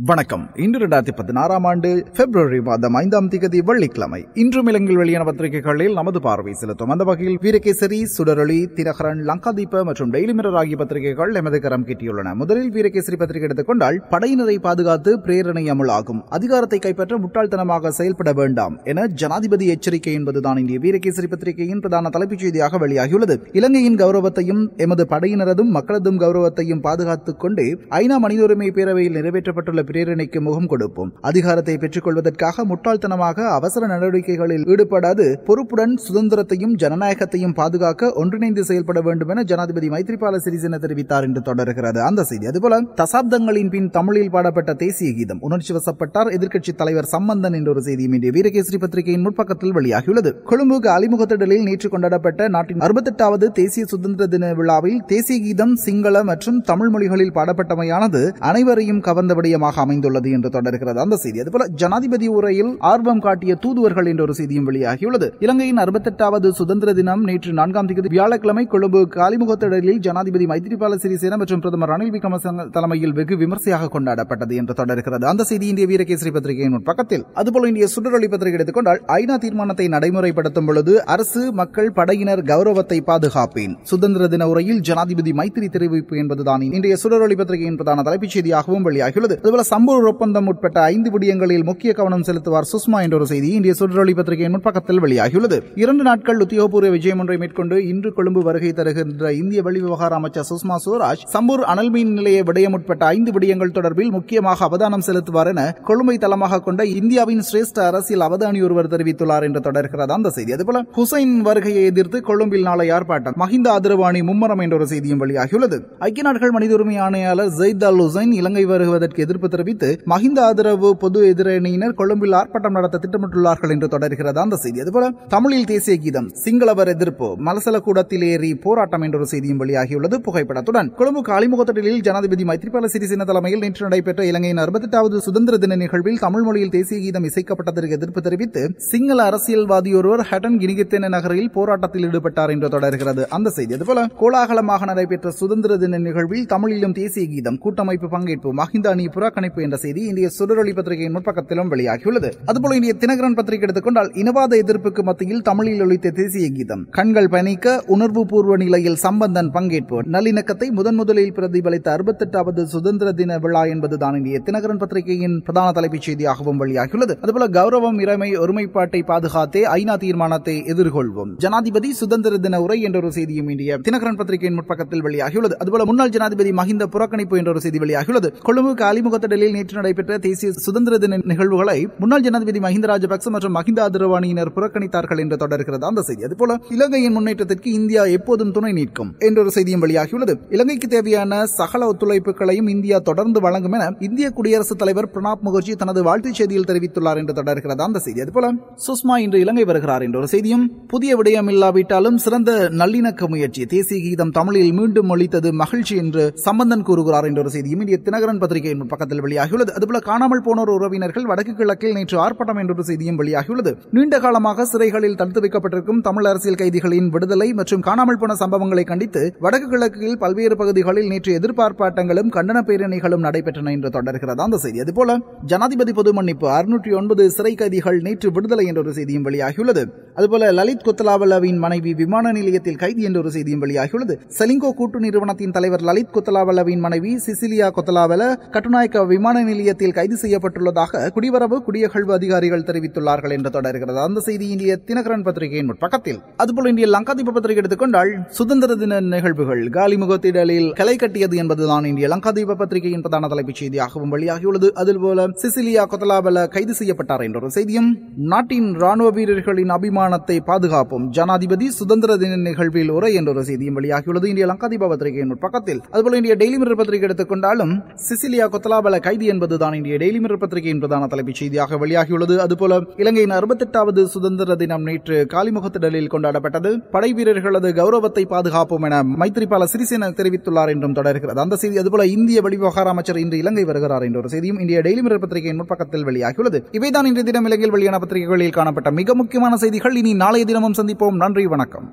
வணக்கம். இன்று 2016 ஆண்டு பிப்ரவரி மாதம் 5ஆம் தேதி வெள்ளிக்கிழமை. இன்றும் இலங்கையில் வெளியான பத்திரிகைகளில் நமது பார்வை செலுத்தும். அந்த வகையில் வீரகேசரி, சுடரொளி, தினகரன், லங்காதீப மற்றும் டெய்லி மிரர் ஆகிய பத்திரிகைகள் எமது கரம் கிட்டியுள்ளன. முதலில் வீரகேசரி பத்திரிகை எடுத்துக்கொண்டால், படையினரை பாதுகாத்து பிரேரணை அமலாகும், அதிகாரத்தை கைப்பற்ற முட்டாள்தனமாக செயல்பட வேண்டாம் என ஜனாதிபதி எச்சரிக்கை என்பதுதான் இந்திய வீரகேசரி பத்திரிகையின் பிரதான தலைப்புச் செய்தியாக வெளியாகியுள்ளது. இலங்கையின் கௌரவத்தையும் எமது படையினரதும் மக்களதும் கௌரவத்தையும் பாதுகாத்துக் கொண்டு ஐநா மனித உரிமை பேரவையில் நிறைவேற்றப்பட்டுள்ள பிரேரணைக்கு முகம் கொடுப்போம். அதிகாரத்தை பெற்றுக் கொள்வதற்காக முட்டாள்தனமாக அவசர நடவடிக்கைகளில் ஈடுபடாது பொறுப்புடன் சுதந்திரத்தையும் ஜனநாயகத்தையும் பாதுகாக்க ஒன்றிணைந்து செயல்பட வேண்டும் என ஜனாதிபதி மைத்ரிபால சிறிசேன தெரிவித்தார் என்று தொடர்கிறது அந்த செய்தி. அதுபோல தசாப்தங்களின் பின் தமிழில் பாடப்பட்ட தேசிய கீதம், உணர்ச்சி வசப்பட்டார் எதிர்க்கட்சி தலைவர் சம்பந்தன் என்ற ஒரு செய்தியும் இந்திய வீரகேசரி பத்திரிகையின் முற்பக்கத்தில் வெளியாகியுள்ளது. கொழும்பு அலிமுகத்திடலில் நேற்று கொண்டாடப்பட்ட நாட்டின் 68வது தேசிய சுதந்திர தின விழாவில் தேசிய கீதம் சிங்கள மற்றும் தமிழ் மொழிகளில் பாடப்பட்டமையானது அனைவரையும் கவர்ந்த விடயமாக அமைந்துள்ளது என்று தொடர்கிறது அந்த செய்தி. அதுபோல ஜனாதிபதி உரையில் ஆர்வம் காட்டிய தூதுவர்கள் என்ற ஒரு செய்தியும் வெளியாகியுள்ளது. இலங்கையின் 68வது சுதந்திர தினம் நேற்று 4ஆம் தேதி வியாழக்கிழமை கொழும்பு அலிமுகத்திடலில் ஜனாதிபதி மைத்ரிபால சிறிசேன மற்றும் பிரதமர் ரணில் விக்ரமசிங்க தலைமையில் வெகு விமர்சையாக கொண்டாடப்பட்டது என்று தொடர்கிறது அந்த செய்தி இந்திய வீரகேசரி பத்திரிகையின் பக்கத்தில். அதுபோல இந்திய சுடரொளி பத்திரிகை எடுத்துக்கொண்டால், ஐநா தீர்மானத்தை நடைமுறைப்படுத்தும் பொழுது அரசு மக்கள் படையினர் கௌரவத்தை பாதுகாப்பேன், சுதந்திர தின உரையில் ஜனாதிபதி மைத்திரி தெரிவிப்பு என்பதுதான் இன்றைய சுடரொளி பத்திரிகையின் பிரதான தலைப்புச் செய்தியாகவும் வெளியாகியுள்ளது. அதுபோல சம்பூர் ஒப்பந்தம் உட்பட்ட 5 விடயங்களில் முக்கிய கவனம் செலுத்துவார் சுஷ்மா என்ற ஒரு செய்தி இந்திய சுடரொளி பத்திரிகையின் முற்பக்கத்தில் வெளியாகியுள்ளது. 2 நாட்கள் உத்தியோகபூர்வ விஜயம் ஒன்றை மேற்கொண்டு இன்று கொழும்பு வருகை தருகின்ற இந்திய வெளிவிவகார அமைச்சர் சுஷ்மா சுவராஜ் சம்பூர் அனல் மின் நிலைய விடயம் உட்பட்ட 5 விடயங்கள் தொடர்பில் முக்கியமாக அவதானம் செலுத்துவார் என கொழும்பை தளமாக கொண்ட இந்தியாவின் சிரேஷ்ட அரசியல் அவதானி ஒருவர் தெரிவித்துள்ளார் என்று தொடர்கிறது அந்த செய்தி. அதுபோல ஹுசைன் வருகையை எதிர்த்து கொழும்பில் நாளை ஆர்ப்பாட்டம், மஹிந்த ஆதரவாணி மும்மரம் என்ற ஒரு செய்தியும் வெளியாகியுள்ளது. ஐக்கிய நாடுகள் மனித உரிமை ஆணையாளர் ஜெயித் அல் ஹுசைன் இலங்கை வருவதற்கு எதிர்ப்பு தெரிவித்து மஹிந்த ஆதரவு பொது எதிரணியினர் கொழும்பில் ஆர்ப்பாட்டம் நடத்த திட்டமிட்டுள்ளார்கள் என்று தொடர்கிறது அந்த செய்தி. அதுபோல தமிழில் தேசிய கீதம், சிங்களவர் எதிர்ப்பு, மலசல கூடத்தில் ஏறி போராட்டம் என்ற ஒரு செய்தியும் வெளியாகியுள்ளது புகைப்படத்துடன். கொழும்பு அலிமுகத்திடலில் ஜனாதிபதி மைத்ரிபால சிறிசேன தலைமையில் நேற்று நடைபெற்ற இலங்கையின் 68வது சுதந்திர தின நிகழ்வில் தமிழ் மொழியில் தேசிய கீதம் இசைக்கப்பட்டதற்கு எதிர்ப்பு தெரிவித்து சிங்கள அரசியல்வாதி ஒருவர் ஹட்டன் கினிகத்தேன நகரில் போராட்டத்தில் ஈடுபட்டார் என்று தொடர்கிறது அந்த செய்தி. அதுபோல கோலாகலமாக நடைபெற்ற சுதந்திர தின நிகழ்வில் தமிழிலும் தேசிய கீதம், கூட்டமைப்பு பங்கேற்பு, மஹிந்த அணி புறக்கணிப்பு என்ற செய்தி இந்திய சுடரொளி பத்திரிகையின் முற்பக்கத்திலும் வெளியாகியுள்ளது. அதுபோல இந்திய தினகரன் பத்திரிகை எடுத்துக்கொண்டால், இனவாத எதிர்ப்புக்கு மத்தியில் தமிழில் ஒலித்த தேசிய கீதம், கண்கள் பணிக்க உணர்வு பூர்வ நிலையில் சம்பந்தன் பங்கேற்பு, நல்லிணக்கத்தை முதலில் பிரதிபலித்த 68வது சுதந்திர தின விழா என்பதுதான் இந்திய தினகரன் பத்திரிகையின் பிரதான தலைப்புச் செய்தியாகவும் வெளியாகியுள்ளது. அதுபோல கௌரவம், இறைமை, ஒருமைப்பாட்டை பாதுகாத்தே ஐநா தீர்மானத்தை எதிர்கொள்வோம், ஜனாதிபதி சுதந்திர தின உரை என்ற ஒரு செய்தியும் இந்திய தினகரன் பத்திரிகையின் முற்பக்கத்தில் வெளியாகியுள்ளது. அதுபோல முன்னாள் ஜனாதிபதி மஹிந்த புறக்கணிப்பு என்ற ஒரு செய்தி வெளியாகியுள்ளது. கொழும்பு அலிமுகத்திடலில் நேற்று நடைபெற்ற தேசிய சுதந்திர தின நிகழ்வுகளை முன்னாள் ஜனாதிபதி மஹிந்த ராஜபக்ச மற்றும் மஹிந்த ஆதரவாணியினர் புறக்கணித்தார்கள் என்று தொடர்கிறது அந்த செய்தி. அதுபோல இலங்கையின் முன்னேற்றத்திற்கு இந்தியா எப்போதும் துணை நிற்கும் என்ற ஒரு செய்தியும் வெளியாகியுள்ளது. இலங்கைக்கு தேவையான சகல ஒத்துழைப்புகளையும் இந்தியா தொடர்ந்து வழங்கும் என இந்திய குடியரசுத் தலைவர் பிரணாப் முகர்ஜி தனது வாழ்த்துச் செய்தியில் தெரிவித்துள்ளார் என்று தொடர்கிறது அந்த செய்தி. அதுபோல சுஷ்மா இன்று இலங்கை வருகிறார் என்ற ஒரு செய்தியும், புதிய விடயம் இல்லாவிட்டாலும் சிறந்த நல்லிணக்க முயற்சி, தேசிய கீதம் தமிழில் மீண்டும் ஒலித்தது மகிழ்ச்சி என்று சம்பந்தன் கூறுகிறார் என்ற ஒரு செய்தியும் இந்திய தினகரன் பத்திரிகையின் பக்கத்தில் வெளியாகியுள்ளது. அதுபோல காணாமல் போனோர் உறவினர்கள் வடக்கு கிழக்கில் நேற்று ஆர்ப்பாட்டம் என்ற செய்தியும் வெளியாகியுள்ளது. நீண்ட காலமாக சிறைகளில் தடுத்து வைக்கப்பட்டிருக்கும் தமிழ் அரசியல் கைதிகளின் விடுதலை மற்றும் காணாமல் போன சம்பவங்களை கண்டித்து வடக்கு கிழக்கில் பல்வேறு பகுதிகளில் நேற்று எதிர்ப்பார்ப்பாட்டங்களும் கண்டன பேரணிகளும் நடைபெற்றன என்று தொடர்கிறது அந்த செய்தி. அதுபோல ஜனாதிபதி பொது மன்னிப்பு, 609 சிறை கைதிகள் நேற்று விடுதலை என்ற ஒரு செய்தியும் வெளியாகியுள்ளது. அதுபோல லலித் கொத்தலாவலவின் மனைவி விமான நிலையத்தில் கைது என்ற ஒரு செய்தியும் வெளியாகியுள்ளது. செலிங்கோ கூட்டு நிறுவனத்தின் தலைவர் லலித் கொத்தலாவலவின் மனைவி சிசிலியா கொத்தலாவல கட்டுநாயக்க விமான நிலையத்தில் கைது செய்யப்பட்டுள்ளதாக குடிவரவு குடியகழ்வு அதிகாரிகள் தெரிவித்துள்ளார்கள் என்று தொடர்கிறது அந்த செய்தி இந்திய தினகரன் பத்திரிகையின் பக்கத்தில். அதுபோல இந்திய லங்காதீப பத்திரிகை எடுத்துக்கொண்டால், சுதந்திர தின நிகழ்வுகள் அலிமுகத்திடலில் களை கட்டியது என்பதுதான் இந்திய லங்காதீப பத்திரிகையின் பிரதான தலைப்புச் செய்தியாகவும் வெளியாகியுள்ளது. அதுபோல சிசிலியா கொத்தலாவல கைது செய்யப்பட்டார் என்ற ஒரு செய்தியும், நாட்டின் ராணுவ வீரர்களின் அபிமானத்தை பாதுகாப்போம், ஜனாதிபதி சுதந்திர தின நிகழ்வில் உரை என்ற ஒரு செய்தியும் வெளியாகியுள்ளது இந்திய லங்காதீப பத்திரிகையின் பக்கத்தில். அதுபோல இந்திய டெய்லி மிரர் பத்திரிகை எடுத்துக்கொண்டாலும், சிசிலியா கொத்தலாவல கைது என்பதுதான் இந்திய டெய்லி மிரர் பத்திரிகையின் பிரதான தலைப்புச் செய்தியாக வெளியாகியுள்ளது. அதுபோல இலங்கையின் 68வது சுதந்திர தினம் நேற்று காலிமுகத்திடலில் கொண்டாடப்பட்டது, படை வீரர்களது கௌரவத்தை பாதுகாப்போம் என மைத்ரிபால சிறிசேன தெரிவித்துள்ளார் என்றும் தொடர்கிறது அந்த செய்தி. அதுபோல இந்திய வெளிவிவகார அமைச்சர் இன்று இலங்கை வருகிறார் என்ற ஒரு செய்தியும் இந்திய டெய்லி மிரர் பத்திரிகையின் முற்பக்கத்தில் வெளியாகியுள்ளது. இவைதான் இன்றைய தினம் இலங்கையில் வெளியான பத்திரிகைகளில் காணப்பட்ட மிக முக்கியமான செய்திகள். இனி நாளைய தினமும் சந்திப்போம். நன்றி, வணக்கம்.